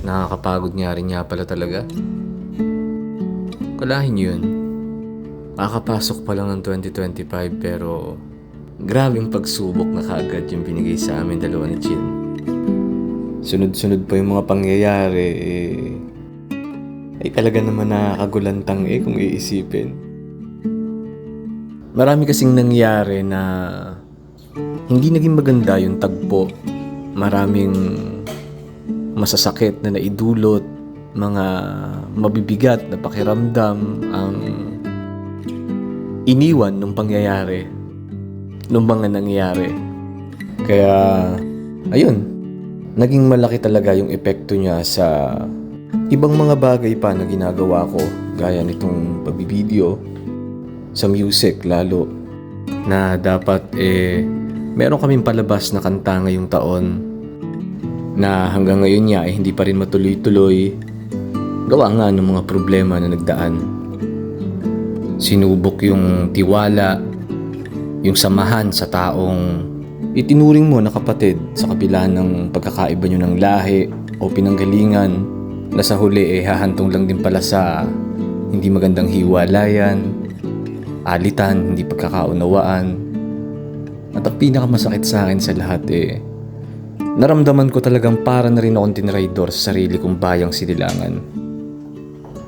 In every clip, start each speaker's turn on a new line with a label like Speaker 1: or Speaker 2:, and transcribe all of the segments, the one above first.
Speaker 1: Nakakapagod nga rin nga pala talaga. Kalahin yun. Makakapasok pa lang ng 2025 pero grabing pagsubok na kaagad yung binigay sa amin dalawa ni Chin. Sunod-sunod pa yung mga pangyayari ay talaga naman nakakagulantang kung iisipin. Marami kasing nangyari na hindi naging maganda yung tagpo. Maraming masasakit na naidulot, mga mabibigat na pakiramdam ang iniwan nung pangyayari, nung mga nangyayari. Kaya, ayun, naging malaki talaga yung epekto niya sa ibang mga bagay pa na ginagawa ko, gaya nitong pagbibideo, sa music lalo, na dapat meron kaming palabas na kanta ngayong taon na hanggang ngayon niya hindi pa rin matuloy-tuloy gawa nga ng mga problema na nagdaan. Sinubok yung tiwala, yung samahan sa taong itinuring mo na kapatid sa kabila ng pagkakaiba nyo ng lahi o pinanggalingan, na sa huli hahantong lang din pala sa hindi magandang hiwalayan, alitan, hindi pagkakaunawaan. At ang pinakamasakit sa akin sa lahat naramdaman ko talagang para na rin akong tinraidor sa sarili kong bayang sinilangan.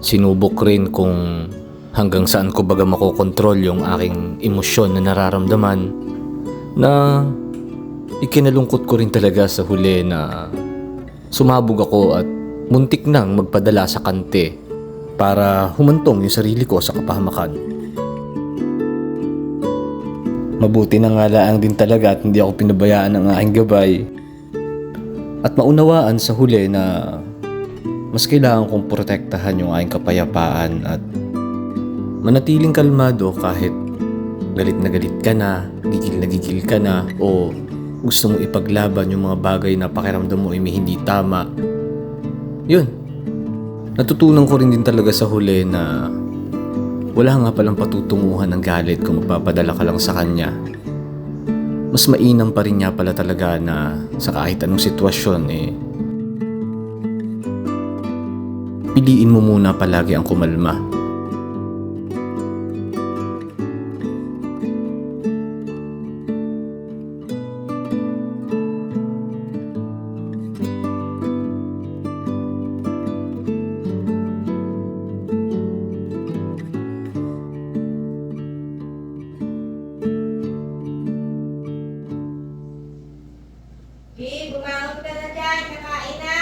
Speaker 1: Sinubok rin kung hanggang saan ko baga makokontrol yung aking emosyon na nararamdaman, na ikinalungkot ko rin talaga sa huli na sumabog ako at muntik nang magpadala sa kante para humantong yung sarili ko sa kapahamakan. Mabuti na nga lang din talaga at hindi ako pinabayaan ng aking gabay at maunawaan sa huli na mas kailangan kong protektahan yung aking kapayapaan at manatiling kalmado kahit galit ka na gigil ka na, o gusto mong ipaglaban yung mga bagay na pakiramdam mo ay may hindi tama. Yun, natutunan ko rin din talaga sa huli na wala nga palang patutunguhan ng galit kung magpapadala ka lang sa kanya. Mas mainam pa rin niya pala talaga na sa kahit anong sitwasyon piliin mo muna palagi ang kumalma.
Speaker 2: Bumangon ka na dyan, kakain na.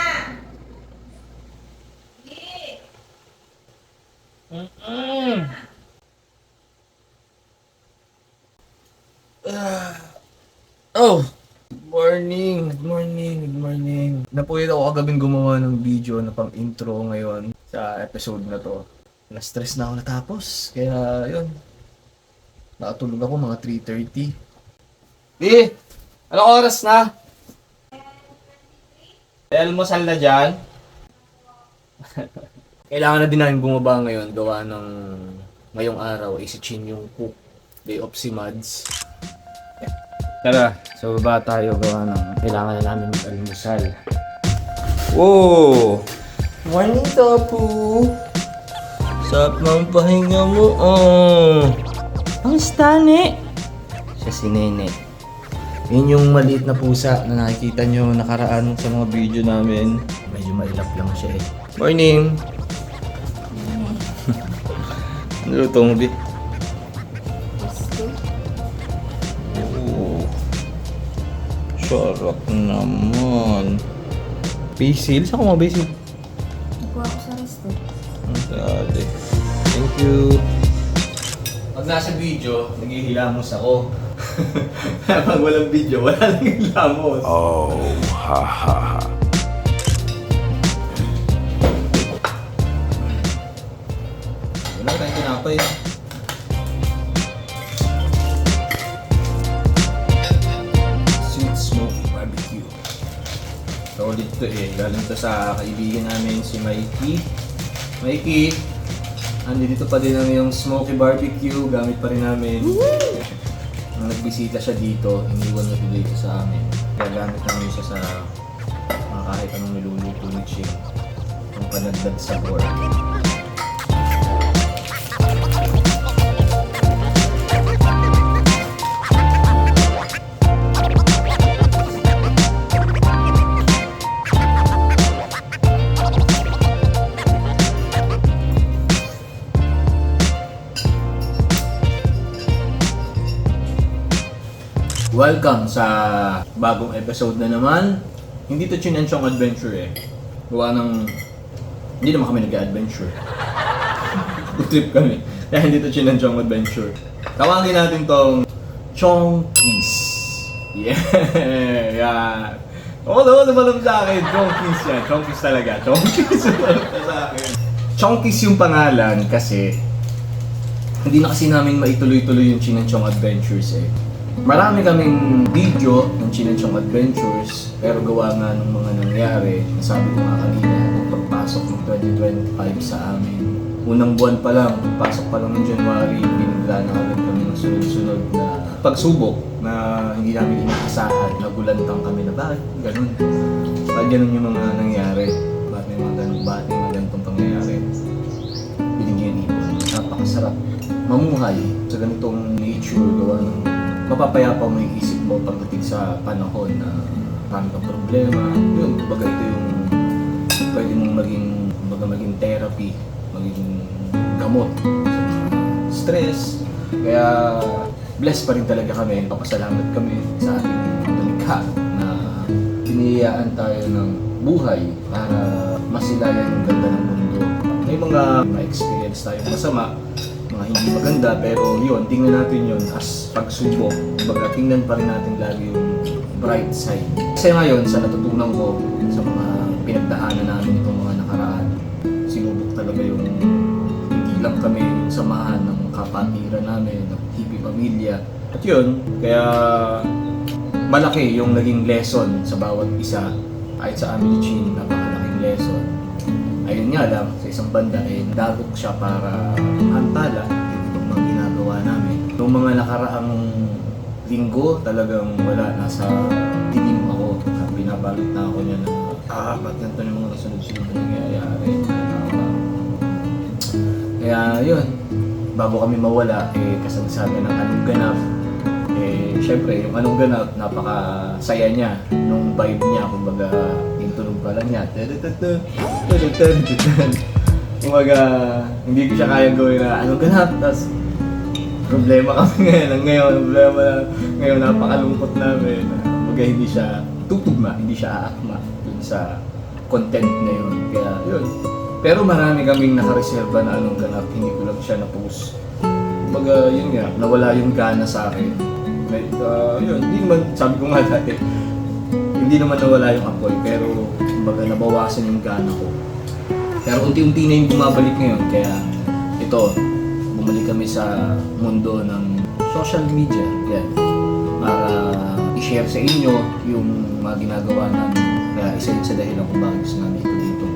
Speaker 1: Oh! Good morning. Napuyat ako kagabing gumawa ng video na pang intro ngayon sa episode na to. Na-stress na ako natapos, kaya yun. Nakatulog ako mga 3:30. Anong oras na? Almusal na dyan? Kailangan na din namin bumaba ngayon, gawa ng ngayong araw si Chin yung cook. Day off si Mads. Tara, so baba tayo, gawa ng kailangan na namin mag-almusal. Wow! Morning, Topu! Sarap ng pahinga mo, Ang stane! Siya si Nene. Yun yung maliit na pusa na nakikita nyo nakaraan sa mga video namin. Medyo mailap lang siya Morning! Ano luto mo, Bi? Oh, sarap naman. Basil? Saan ko mga basil?
Speaker 2: Nagkuha ko sa resto.
Speaker 1: Ang dali. Thank you. Pag nasa video, naghihilamos ako. Pag walang video, wala nang hilamos.
Speaker 3: Oh, ha ha ha.
Speaker 1: Wala tayong tinapay. Sweet smoke barbecue. Solid to Galing to sa kaibigan namin si Mikey. Mikey, andito pa din ang yung smoky barbecue. Gamit pa rin namin. Nung nagbisita siya dito, iniwan na dito sa amin. Gagamit namin siya sa kahit anong niluluto ni Ching. Ang panagdag sabor. Welcome sa bagong episode na naman. Hindi to Chin and Chong Adventure eh. Gawa ng... Hindi naman kami nag-adventure. Good trip kami. Kaya hindi to Chin and Chong Adventure. Tawagin natin tong Chongkies. Yeah! Oo, lumalab sa akin. Chongkies yan. Chongkies talaga. Chongkies lumalab sa akin. Chongkies yung pangalan kasi hindi na kasi namin maituloy-tuloy yung Chin and Chong Adventures eh. Marami kaming video ng Chin and Chong Adventures, pero gawa nga ng mga nangyari, nasabi ko nga kanina, nung pagpasok ng 2025 sa amin. Unang buwan pa lang, pagpasok pa lang ng January, binigla na agad kami ng sunod-sunod na pagsubok na hindi namin inaasahan. Nagulantang kami na bakit ganun? Bakit ganun yung mga nangyari? Bakit may mga ganitong pangyayari? Binigyan ibon. Napakasarap mamuhay sa ganitong nature, gawa ng mapapayapa mo yung isip mo pagdating sa panahon na marami kang problema. Yun, kumbaga ito yung pwede mong maging therapy, maging gamot sa stress. Kaya blessed pa rin talaga kami. Papasalamat kami sa ating lumikha na piniyayaan tayo ng buhay para masilayan yung ganda ng mundo. May mga experience tayong masama, mga hindi maganda, pero yun, tingnan natin yun as pagsubok. Kumbaga, tingnan pa rin natin lagi yung bright side. Kasi ngayon, sa natutunan ko, sa mga pinagdaanan namin itong mga nakaraan, sinubok talaga yung hindi lang kami samahan ng kapatiran namin, ng hippie pamilya. At yun, kaya malaki yung naging lesson sa bawat isa. Kahit sa amin ni Chin, napakalaking lesson. Ayun nga lang, sa isang banda ay dagok siya para antala itong mga ginagawa namin. Noong mga nakaraang linggo, talagang wala, nasa dilim ako. Binabalot na ako niya na ba't ganito yung mga nasunod-sunod na nangyayari. Kaya yun, bago kami mawala, kasagsagan ng anong ganap. Syempre, yung anong ganap, napakasaya niya. Nung vibe niya, kumbaga, yung tunog pa lang niya. Kumbaga, hindi ko siya kayang gawin na anong ganap. Tapos, problema kami ngayon, napakalungkot namin. Kumbaga, hindi siya tutugma, hindi siya aakma dun sa content na yun. Kaya, yun. Pero marami kaming nakareserva na anong ganap, hindi ko lang siya na-post. Kumbaga, yun nga, nawala yung gana sa akin. Yun, hindi naman, sabi ko nga dati, hindi naman nawala yung apoy, pero kumbaga nabawasan yung gana ko. Pero unti-unti na yung bumabalik ngayon, kaya ito, bumalik kami sa mundo ng social media, yan, para i-share sa inyo yung mga ginagawa namin. Kaya isa yun sa dahilan kung bakit gusto namin ito dito,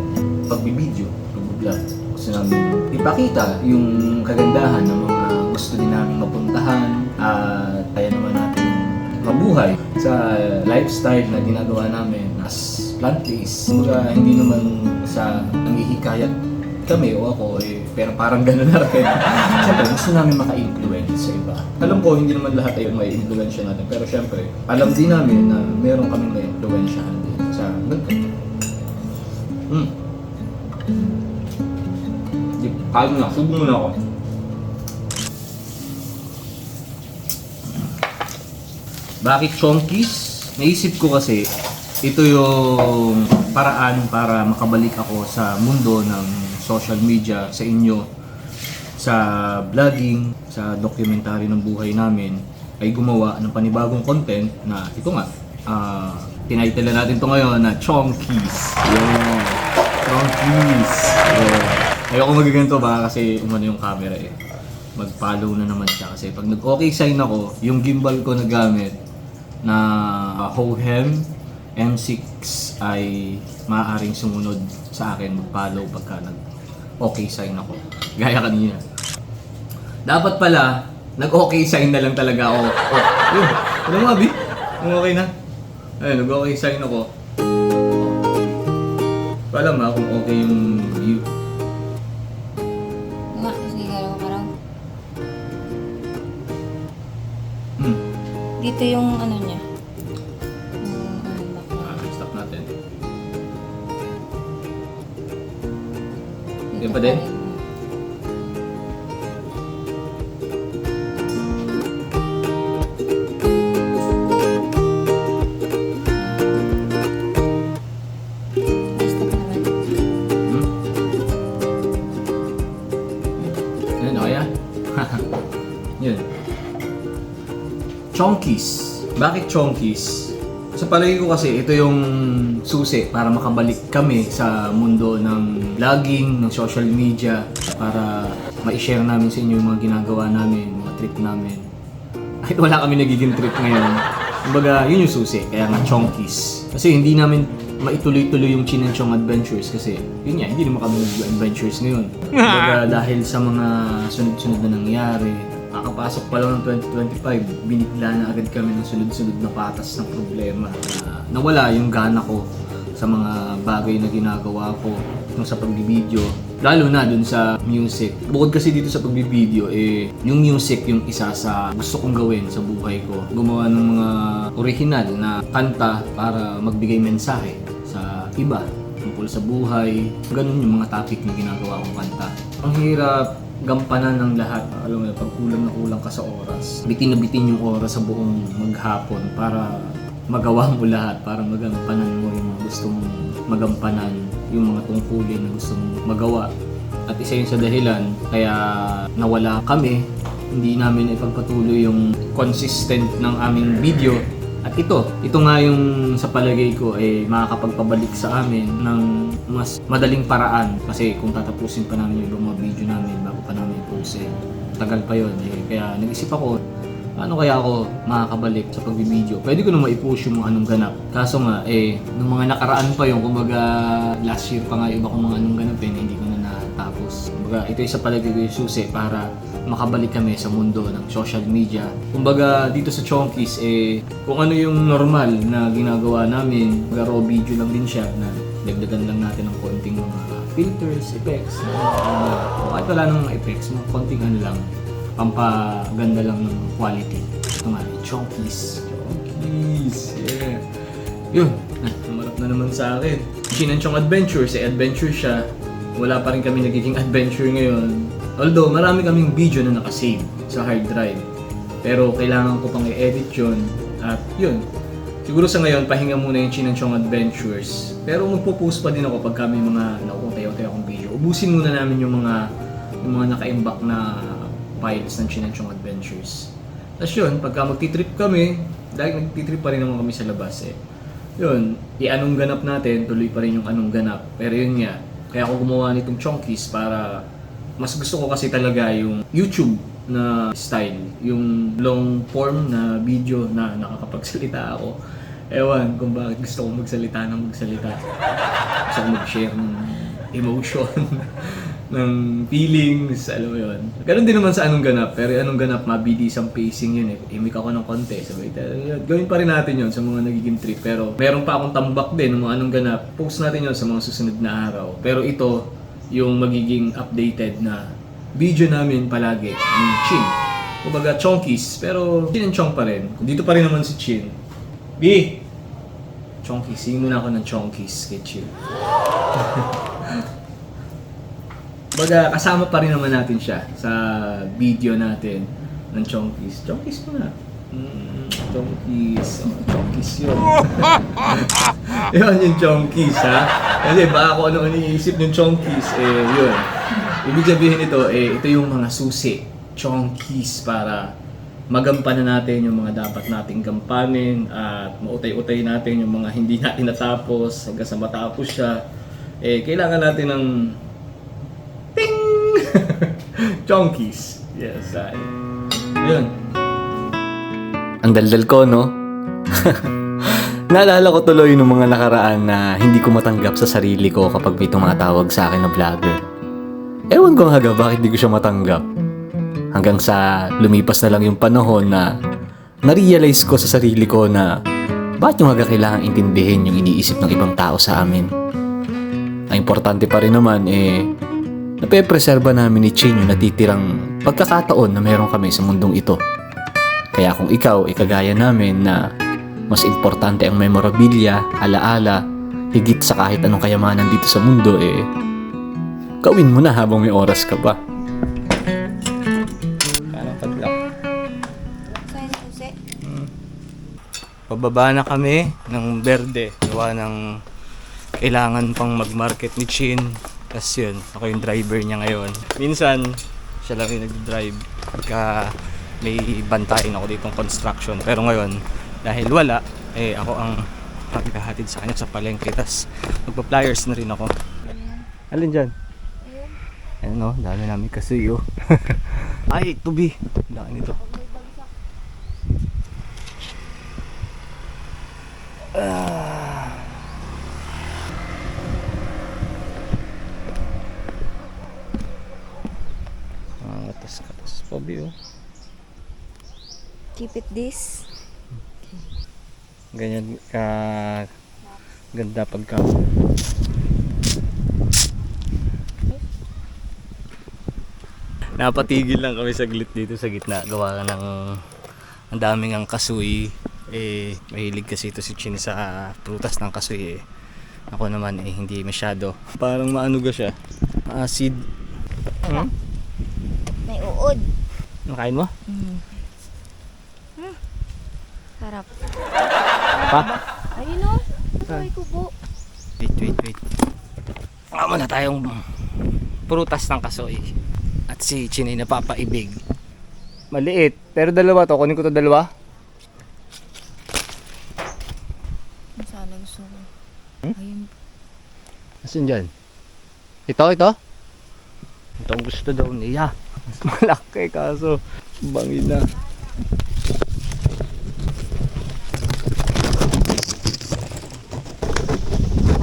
Speaker 1: pagbibideo, pag-vlog. Gusto namin ipakita yung kagandahan ng mga gusto din namin mapuntahan at kaya naman natin mabuhay sa lifestyle na ginagawa namin as plant-based. Kumbaga, hindi naman sa nanghihikayat kami o ako pero parang gano'n na rin. Siyempre, gusto namin maka-influence sa iba. Alam ko, hindi naman lahat ay may influensya natin, pero siyempre, alam din namin na meron kaming na-influensyahan din sa ganito. Kaya na, subo muna ako. Bakit Chongkies? Naisip ko kasi ito yung paraan para makabalik ako sa mundo ng social media, sa inyo, sa vlogging, sa documentary ng buhay namin, ay gumawa ng panibagong content na ito nga, tinitle natin ito ngayon na Chongkies. Yeah. Chongkies. Yeah. Ayoko magaganto ba kasi umano yung camera eh. Mag-follow na naman siya kasi pag nag-okay sign ako, yung gimbal ko na gamit na Hohem M6 ay maaaring sumunod sa akin, mag-follow pagka nag-okay sign ako. Gaya kanina. Dapat pala, nag-okay sign na lang talaga ako. Yun, alam mo abi? Kung okay na. Ayun, nag-okay sign ako. ko alam ha kung okay yung view.
Speaker 2: Nga, sige, galaw ka raw. Dito yung ano niya. Yung background.
Speaker 1: Stop natin.
Speaker 2: Dito
Speaker 1: Yan pa din?
Speaker 2: rin. Stop naman.
Speaker 1: Yan, okay ah. Yun. Chonkies. Bakit chonkies? Sa palagay ko kasi ito yung susi para makabalik kami sa mundo ng vlogging, ng social media, para ma-share namin sa inyo yung mga ginagawa namin, mga trip namin. Kahit wala kami nagiging trip ngayon. Kumbaga, yun yung susi. Kaya nga chonkies. Kasi hindi namin maituloy-tuloy yung Chin and Chong Adventures kasi yun nga, hindi naman kami nag-adventures ngayon. Kumbaga, dahil sa mga sunod-sunod na nangyari, kakapasok pa lang ng 2025, binigla na agad kami ng sunod-sunod na patas ng problema. Nawala yung gana ko sa mga bagay na ginagawa ko sa pagbibideo. Lalo na dun sa music. Bukod kasi dito sa pagbibideo, yung music yung isa sa gusto kong gawin sa buhay ko. Gumawa ng mga original na kanta para magbigay mensahe sa iba tungkol sa buhay. Ganun yung mga topic na ginagawa kong kanta. Ang hirap gampanan ng lahat. Alam mo, pag kulang ka sa oras, bitin na bitin yung oras sa buong maghapon para magawa mo lahat, para magampanan mo yung mga gusto mong magampanan, yung mga tungkulin na gusto mong magawa. At isa yun sa dahilan kaya nawala kami, hindi namin ipagpatuloy yung consistent ng aming video. At ito nga yung sa palagay ko makakapagpabalik sa amin ng mas madaling paraan. Kasi kung tatapusin pa namin yung mga video namin bago pa namin i-post, tagal pa yun. Kaya nag-isip ako, paano kaya ako makakabalik sa pagbibideo? Pwede ko na ma-push yung mga anong ganap. Kaso nga, nung mga nakaraan pa yung, kumbaga last year pa nga iba kung mga anong ganap hindi ko na natapos. Kumbaga ito yung sa palagay ko yung susi para makabalik kami sa mundo ng social media. Kumbaga dito sa Chonkies, kung ano yung normal na ginagawa namin, raw video lang din siya na dagdagan lang natin ng konting mga filters, effects. Kahit wala nang mga effects, mga konting ano lang, pampaganda lang ng quality. Ito nga, Chonkies. Chonkies, yeah. Yun, namarap na naman sa akin. Chin and Chong Adventures, adventure siya. Wala pa rin kami nagiging adventure ngayon. Although, marami kaming video na nakasave sa hard drive. Pero kailangan ko pang i-edit yun. At yun, siguro sa ngayon, pahinga muna yung Chin and Chong Adventures. Pero magpo-post pa din ako pag kami mga tayo akong video. Ubusin muna namin yung mga naka-imbak na files ng Chin and Chong Adventures. Tapos yun, pagka magti-trip kami, dahil nagti-trip pa rin naman kami sa labas yun, i-anong ganap natin, tuloy pa rin yung anong ganap. Pero yun nga, kaya ako gumawa nitong Chonkies para mas gusto ko kasi talaga yung YouTube na style, yung long form na video na nakakapagsalita ako. Ewan kung bakit gusto ko magsalita. Gusto ko mag-share ng emotion, ng feelings, alam mo yun. Ganon din naman sa anong ganap, pero anong ganap, mabilis ang pacing yun Imik ako ng konti, sabay gawin pa rin natin yun sa mga nagiging trip. Pero meron pa akong tambak din ng mga anong ganap, post natin yun sa mga susunod na araw. Pero ito, yung magiging updated na video namin palagi, yung Chin. Kumbaga Chonkies, pero Chin and Chong pa rin. Dito pa rin naman si Chin. B! Chonkies, singin muna ako ng Chonkies kay Chin. Baga, kasama pa rin naman natin siya sa video natin ng Chonkies. Chonkies mo na. Chonkies. Chonkies yun. Yun yung Chonkies, ha? Kasi baka kung ano iniisip yung Chonkies, yun. Ibig sabihin ito yung mga susi. Chonkies para magampanan natin yung mga dapat nating gampanin at mautay-utay natin yung mga hindi natin natapos hanggang sa matapos siya. Kailangan natin ng ting! Chonkies. Yes, yun. Ang daldal ko, no? Naalala ko tuloy ng mga nakaraan na hindi ko matanggap sa sarili ko kapag may tumatawag sa akin na vlogger. Ewan ko nga bakit di ko siya matanggap. Hanggang sa lumipas na lang yung panahon na na-realize ko sa sarili ko na bakit yung kailangang intindihin yung iniisip ng ibang tao sa amin. Ang importante pa rin naman nape-preserba namin ni Chin yung natitirang pagkakataon na meron kami sa mundong ito. Kaya kung ikaw kagaya namin na mas importante ang memorabilia, alaala, higit sa kahit anong kayamanan dito sa mundo, gawin mo na habang may oras ka pa. Parang padlock.
Speaker 2: Saan na Jose?
Speaker 1: Pababa na kami ng Berde. Gawa ng kailangan pang mag-market ni Chin. Tapos yun, ako yung driver niya ngayon. Minsan, siya lang yung nag-drive pagka may bantayan ako ditong construction. Pero ngayon, dahil wala, ako ang maghahatid sa kanya sa palengke. Tapos magpa-flyers na rin ako. Alin dyan? Ayun o, dami namin kasi yun. Ay, tubi. Laki nito. Katas pa oh.
Speaker 2: Keep it this.
Speaker 1: Ganyan ka ganda pagka napatigil lang kami saglit dito sa gitna gawa ng ang daming ang kasuy. Mahilig kasi ito si Chin sa prutas ng kasuy. Ako naman hindi masyado, parang maanuga siya, acid.
Speaker 2: May uod.
Speaker 1: Nakain mo?
Speaker 2: Sarap.
Speaker 1: Pa?
Speaker 2: Ayun o. Masakay ko po.
Speaker 1: Wait. Muna tayong prutas ng kasoy. At si Chin ay napapaibig. Maliit. Pero dalawa to. Kunin ko to dalawa.
Speaker 2: Sana gusto ko. Ayun.
Speaker 1: Asan dyan? Ito? Ito ang gusto daw niya. Mas malaki kaso bangin na.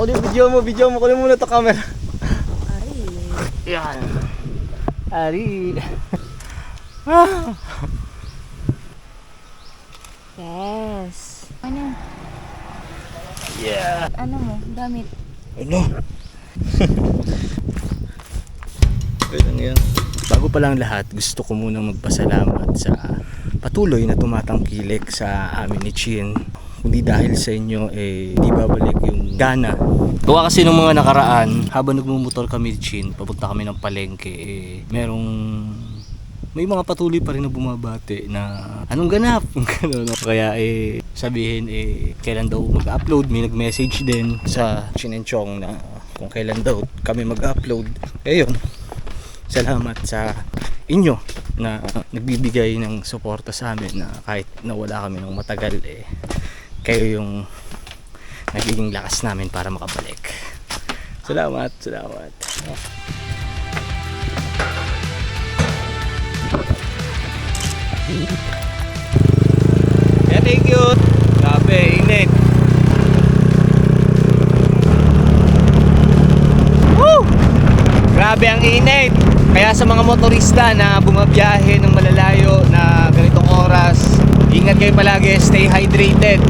Speaker 1: Video mo. Kunin muna ito camera.
Speaker 2: Ari.
Speaker 1: Yan. Ari.
Speaker 2: Yes. Ano?
Speaker 1: Yeah.
Speaker 2: Ano mo? Damit.
Speaker 1: Ano? Ganyan yan. Bago pa lang lahat, gusto ko munang magpasalamat sa patuloy na tumatangkilik sa amin ni Chin. Kundi dahil sa inyo, di babalik yung gana. Gawa kasi nung mga nakaraan, habang nagmumotor kami ni Chin, papunta kami ng palengke, may mga patuloy pa rin na bumabati na anong ganap? Ganun, no? Kaya sabihin kailan daw mag-upload. May nag-message din sa Chin and Chong na kung kailan daw kami mag-upload. Yun, salamat sa inyo na nagbibigay ng suporta sa amin na kahit nawala kami ng matagal, kayo yung nagiging lakas namin para makabalik. Salamat. Yeah, thank you. Grabe, init. Woo! Grabe ang init. Kaya sa mga motorista na bumabiyahe ng malalayo na ganitong oras, ingat kayo palagi, stay hydrated.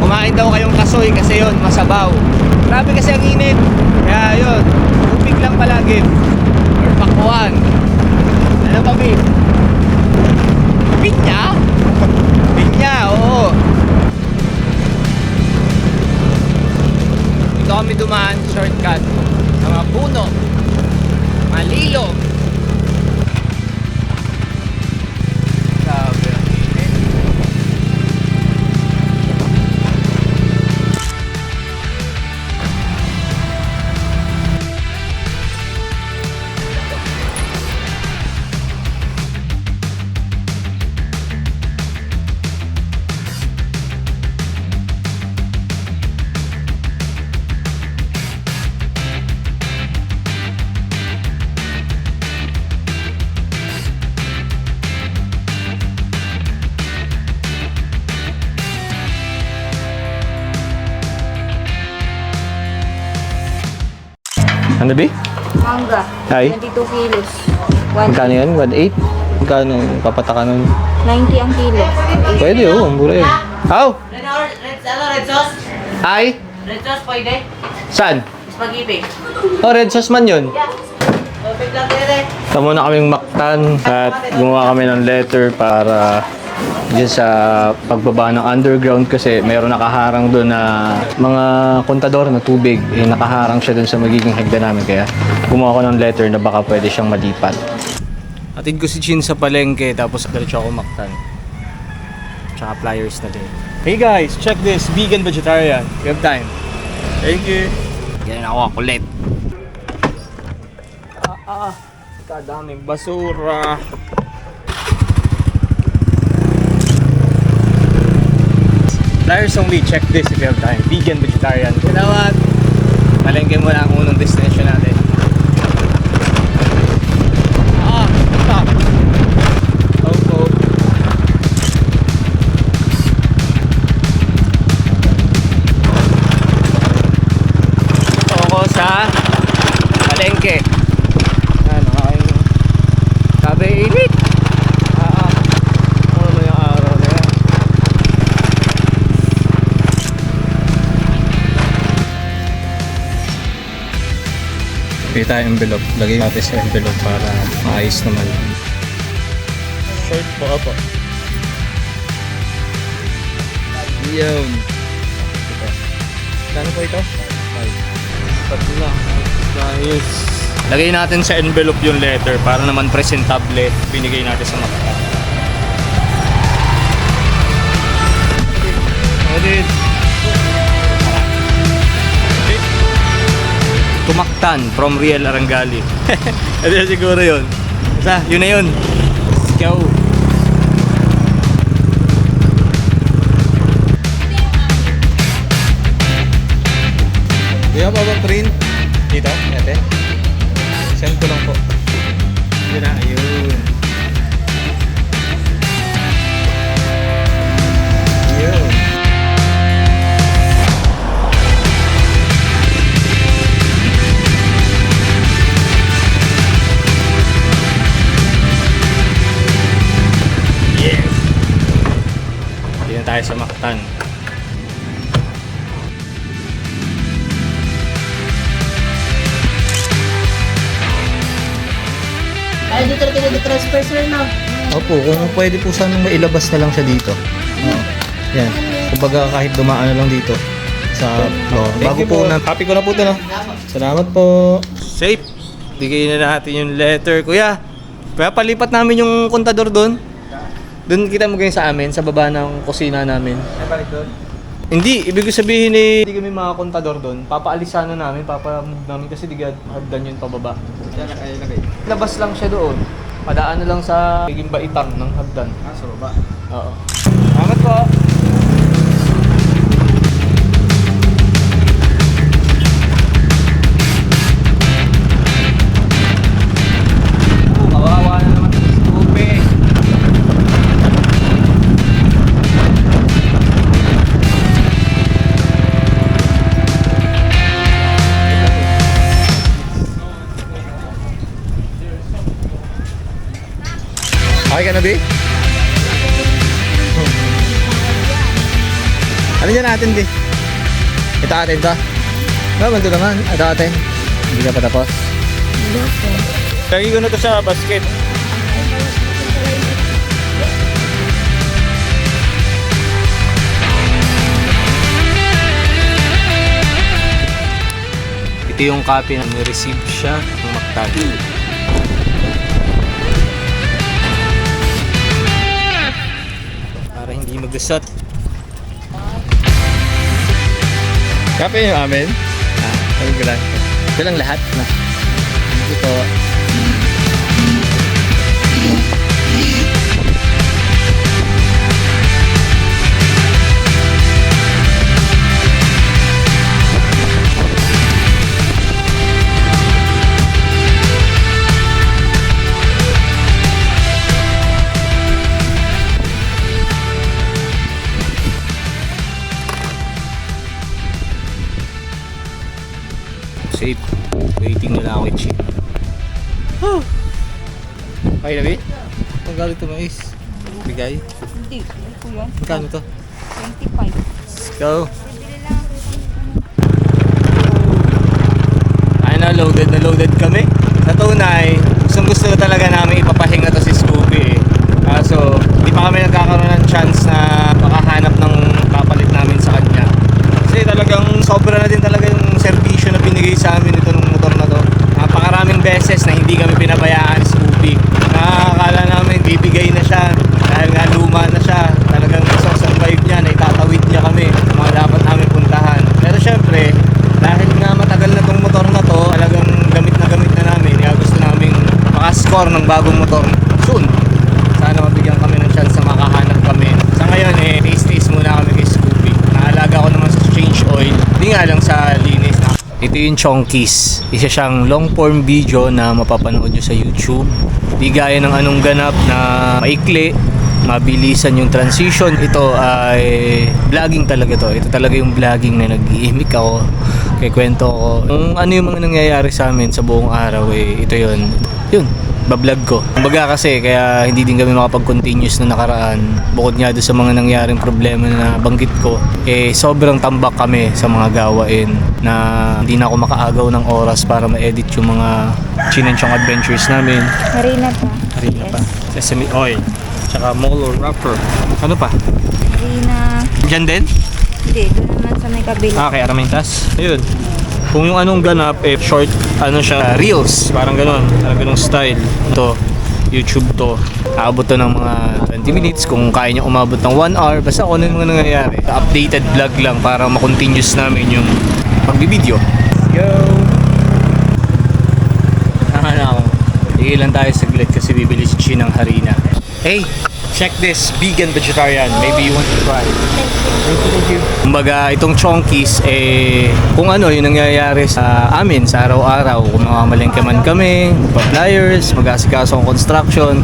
Speaker 1: Kumain daw kayong kasoy kasi yun, masabaw. Grabe kasi ang init. Kaya yun, tubig lang palagi. Or pakwan. Ano ba, babe? Pinya? Pinya, oo. Dito kami dumaan, shortcut. Sa mga puno. Malilo. Grabe ang init. Ano ba?
Speaker 2: Mangga.
Speaker 1: Ay.
Speaker 2: 22 kilos.
Speaker 1: Magkano yan? 1.8? Magkano papatakan nun?
Speaker 2: 90 ang kilo.
Speaker 1: Pwede oh, mura yun. How?
Speaker 4: Red sauce?
Speaker 1: Ay?
Speaker 4: Red sauce pwede?
Speaker 1: Saan?
Speaker 4: Spaghetti.
Speaker 1: Oh, red sauce man yun.
Speaker 4: Perfect lang pwede.
Speaker 1: Ito muna kaming maktan at gumawa kami ng letter para dyan sa pagbaba ng underground kasi mayroon nakaharang doon na mga kontador na tubig. Nakaharang siya doon sa magiging hagdan namin kaya gumawa ko ng letter na baka pwede siyang malipat. Atid ko si Chin sa palengke tapos diretso ako maktan. Tsaka flyers na din. Hey guys, check this. Vegan vegetarian. You have time. Thank you. Yan ako kulit. Kadaming basura. Flyers only. Check this if you have time. Vegan vegetarian. Salamat. Palengke muna ang unang destination natin. Stop. Oh. Ako sa palengke. Ano, sabi init. Ano yung araw na yan? Pili tayo envelope. Lagay natin sa envelope para maayos naman. Short po ako. Yun. Kano po ito? 5 lang. Ayos. Lagay natin sa envelope yung letter para naman presentable. Binigay natin sa makta. Edit. Tumaktan from Riel Arangali. Ito siguro yun. Basta, yun na yun. Let's go. Kuya, baba print. Dito, ate. Send ko lang po. Yun na, ayun. Ayun. Yes! Hindi na tayo sa Mactan.
Speaker 4: Ay, dito rin transfer sir na.
Speaker 5: Opo, kung pwede po sanang mailabas na lang siya dito. Yan. Kumbaga kahit dumaan na lang dito sa bago po na
Speaker 1: Happy ko na po ito, no?
Speaker 5: Salamat po.
Speaker 1: Safe. Bigay na natin yung letter. Kuya, kaya palipat namin yung kontador doon. Doon kita mo sa amin, sa baba ng kusina namin.
Speaker 5: Ay, balik doon.
Speaker 1: Hindi, ibig sabihin hindi kami mga kontador doon. Papaalisan na namin, papamove namin kasi di hagdan yun pababa.
Speaker 5: Yan, nakay.
Speaker 1: Labas lang siya doon. Padaan na lang sa maging baitang ng hagdan.
Speaker 5: Sa baba.
Speaker 1: Oo. Salamat po. Kawawa na naman si Scoopy.
Speaker 5: Okay ka na, Bi? Ano dyan natin, Bi? Ito atin to. Naman to naman. Ito atin. Hindi ka pa tapos.
Speaker 1: Lagi ko na to sa basket. Ito yung copy na ni-receive siya ng Mactan. Para hindi magdasot.
Speaker 5: Kape yung amin? Sabi ko lang. Ito lang lahat. Ito.
Speaker 1: Safe. Waiting na lang ako, Chi. Okay na, Bi?
Speaker 5: galing ito mais? Bigay?
Speaker 2: Hindi. Hindi po yan.
Speaker 5: Magkano to?
Speaker 2: 25.
Speaker 5: Let's go.
Speaker 2: Bibili lang ako isang
Speaker 5: Ay na loaded kami. Sa tunay, gusto na talaga namin ipapahinga to si Scoopy eh. Kaso, hindi pa kami nagkakaroon ng chance na makahanap ng kapalit namin sa kanya. Kasi talagang sobra na din talaga yung serbisyo na binigay sa amin ito ng motor na to. Napakaraming beses na hindi kami pinabayaan ni Scoopy. Nakakala namin bibigay na siya dahil nga luma na siya. Talagang survive niya na itatawid niya kami sa mga dapat namin puntahan. Pero syempre, dahil nga matagal na tong motor na to, talagang gamit na namin. Kaya gusto namin makascore ng bagong motor soon. Sana mabigyan kami ng chance na makahanap kami. Sa ngayon taste muna kami kay Scoopy. Naalaga ko naman sa change oil. Hindi nga lang sa linis. Ito yung Chonkies. Isa siyang long form video na mapapanood nyo sa YouTube. Di gaya ng anong ganap na maikli, mabilisan yung transition. Ito ay vlogging talaga to. Ito talaga yung vlogging na nag-iimik ako. Kaya kwento ko kung ano yung mga nangyayari sa amin sa buong araw ito yun. Yun, bablog ko. Kumbaga kasi kaya hindi din kami makapag-continuous na nakaraan. Bukod nga doon sa mga nangyaring problema na banggit ko, sobrang tambak kami sa mga gawain na hindi na ako makaagaw ng oras para ma-edit yung mga chinenchong adventures namin.
Speaker 2: Harina pa.
Speaker 5: Harina pa. Sesame oil. Tsaka molo wrapper. Ano pa?
Speaker 2: Harina.
Speaker 5: Diyan din?
Speaker 2: Hindi, doon naman sa may kabila.
Speaker 5: Kay Aramintas. Ayun. Kung yung anong ganap, short, siya, reels. Parang ganon. Parang ganong style. Ito, YouTube to. Aabot to ng mga 20 minutes. Kung kaya niya umabot ng 1 hour, basta kung ano yung mga nangyayari. Updated vlog lang para makontinuous namin yung pagbibideo. Let's go! Na ako. Ilan tayo saglit kasi bibili si Chin ng harina. Hey! Check this, vegan vegetarian. Maybe you want to try. Thank you. Kumbaga, itong Chonkies, kung ano yung nangyayari sa amin sa araw-araw. Kung mamamalengke man kami, magpa-flyers, mag-asikaso ang construction.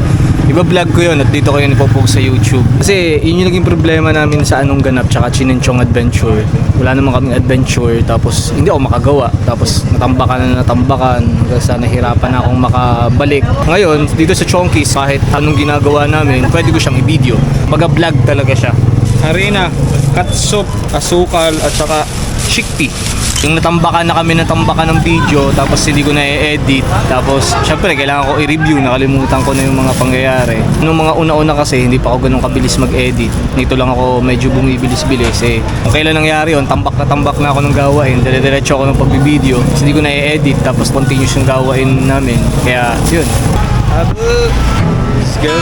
Speaker 5: Iba-vlog ko yun at dito ko yun ipopost sa YouTube. Kasi yun yung naging problema namin sa anong ganap tsaka Chinenchong adventure. Wala naman kaming adventure tapos hindi ako makagawa. Tapos natambakan. Kasi nahirapan na akong makabalik. Ngayon, dito sa Chonkies, kahit anong ginagawa namin, pwede ko siyang i-video. Baga-vlog talaga siya. Harina, catsup, asukal at saka chickpea. Yung natambakan ng video tapos hindi ko na i-edit. Tapos syempre kailangan ko i-review, nakalimutan ko na yung mga pangyayari. Nung mga una-una kasi hindi pa ako ganun kabilis mag-edit. Nito lang ako medyo bumibilis-bilis kung kailan nangyari yun, tambak na ako ng gawain. Dire-diretso ako ng pagbibideo. Hindi ko na i-edit tapos continuous yung gawain namin. Kaya yun. Let's go.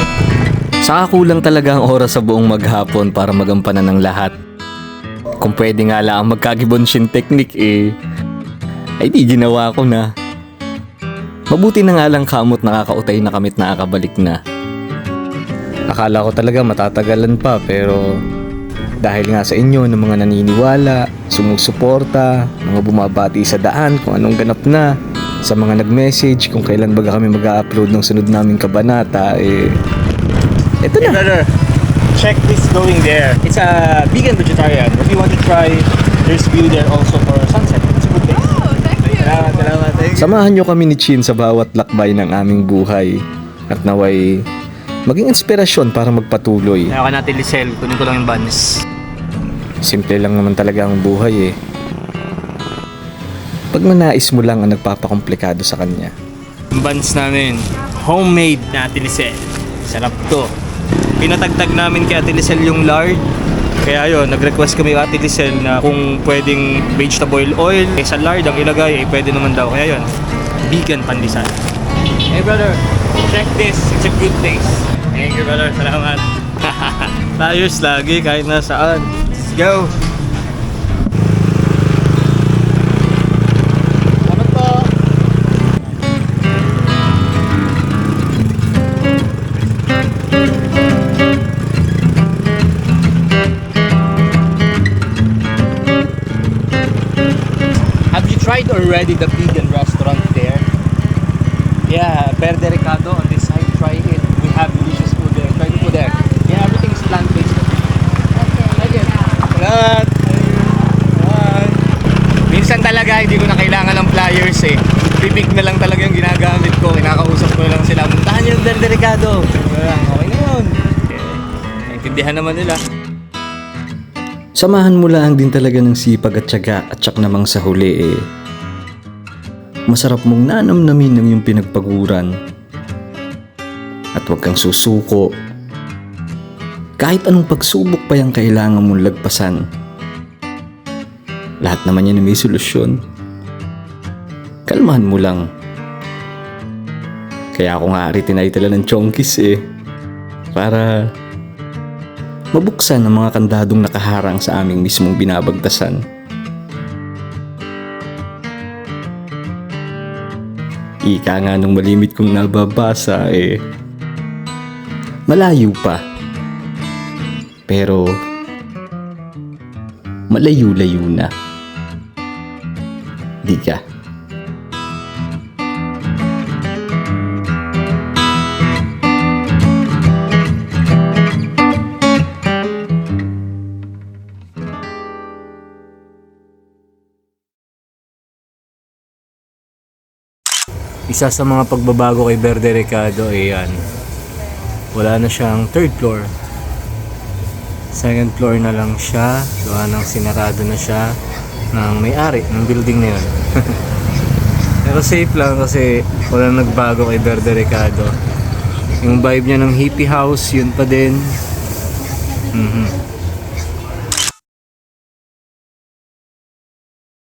Speaker 1: Saka kulang talaga ang oras sa buong maghapon para magampanan ng lahat. Kung pwede nga lang magkagibonshin technique ay di ginawa ko na. Mabuti na nga lang kamot nakakautay na kamit na nakabalik na. Akala ko talaga matatagalan pa pero dahil nga sa inyo ng mga naniniwala, sumusuporta, mga bumabati sa daan kung anong ganap na, sa mga nag-message kung kailan baga kami mag-upload ng sunod naming kabanata eto na.
Speaker 5: Hey brother, check this going there. It's a vegan vegetarian. If you want to try, there's view there also for sunset. It's a good place.
Speaker 2: Oh, thank you.
Speaker 5: Salamat.
Speaker 1: Samahan nyo kami ni Chin sa bawat lakbay ng aming buhay at naway maging inspirasyon para magpatuloy.
Speaker 5: Kaya ka natin Lisel, kunin ko lang yung buns.
Speaker 1: Simple lang naman talaga ang buhay Pag manais mo lang ang nagpapakomplikado sa kanya.
Speaker 5: Yung buns namin, homemade na Ate Lisel. Sarap to. Pinatagtag namin kay Ate Lisel yung lard. Kaya yun, nag-request kami kay Ate Lisel na kung pwedeng vegetable oil sa lard ang ilagay, pwede naman daw. Kaya yun, vegan pandesal. Hey brother, check this. It's a good taste. Thank you brother, salamat. Tayos lagi kahit nasaan. Let's go. Salamat po. Have you tried already the vegan restaurant there? Yeah, Verde Recado on this side. Try it. We have delicious food there. Try the food there. Yeah, everything is plant-based. Okay. Salamat. Bye. Minsan talaga hindi ko na kailangan ng flyers bibig na lang talaga yung ginagamit ko. Kinakausap ko lang sila. Puntahan niyo yung Verde Recado. Okay na yun. Naintindihan naman nila.
Speaker 1: Samahan mo lang din talaga ng sipag at tiyaga at tsak namang sa huli masarap mong nanamnamin ng iyong pinagpaguran. At huwag kang susuko. Kahit anong pagsubok pa yung kailangan mong lagpasan. Lahat naman yan may solusyon. Kalmahan mo lang. Kaya ako nga tinay ng chongkis para mabuksan ang mga kandadong nakaharang sa aming mismong binabagtasan. Ika nga nung malimit kong nababasa malayo pa. Pero malayo-layo na. Di ka?
Speaker 5: Isa sa mga pagbabago kay Verde Recado yan. Wala na siyang third floor. Second floor na lang siya. Gawa ng sinarado na siya ng may-ari ng building na yun. Pero safe lang kasi wala nagbago kay Verde Recado. Yung vibe niya ng hippie house, yun pa din.